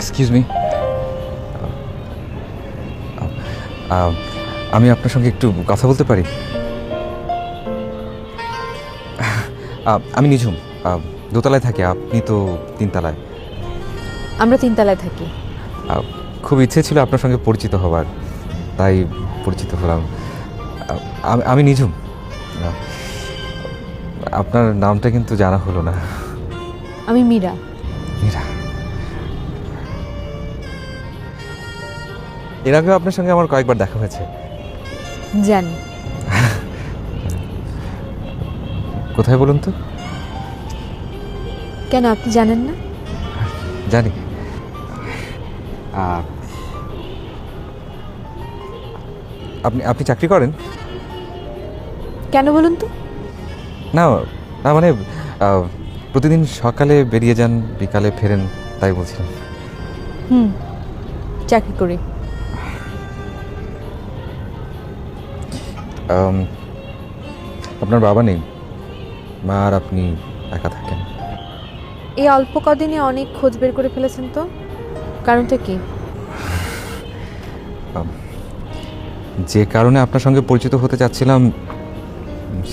Excuse me, আমি আপনার সঙ্গে একটু কথা বলতে পারি? আমি নিঝুম, দোতলায় থাকি, আপনি তো তিনতলায়। আমরা তিনতলায় থাকি। খুব ইচ্ছে ছিল আপনার সঙ্গে পরিচিত হবার, তাই পরিচিত হলাম। আমি নিঝুম। আপনার নামটা কিন্তু জানা হলো না। আমি মীরা। মীরা, এর আগেও আপনার সঙ্গে আমার কয়েকবার দেখা হয়েছে। জানি। কোথায় বলুন তো? কেন, আপনি জানেন না? জানি। আপনি আপনি চাকরি করেন? কেন বলুন তো? না না, মানে প্রতিদিন সকালে বেরিয়ে যান, বিকালে ফেরেন, তাই বলছিলাম। চাকরি করি। আপনার বাবা নেই, মা আর আপনি একা থাকেন। এই অল্প কদিনে অনেক খোঁজ বের করে ফেলেছেন তো, কারণটা কি? যে কারণে আপনার সঙ্গে পরিচিত হতে চাচ্ছিলাম,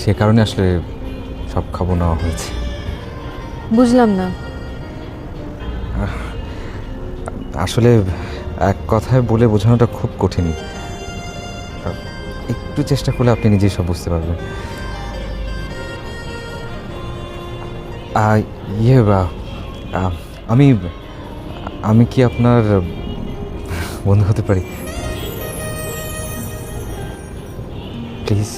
সে কারণে আসলে সব খবর নেওয়া হয়েছে। বুঝলাম না। আসলে এক কথায় বলে বোঝানোটা খুব কঠিন, একটু চেষ্টা করলে আপনি নিজেই সব বুঝতে পারবেন। ইয়ে বা আমি আমি কি আপনার বন্ধু হতে পারি প্লিজ?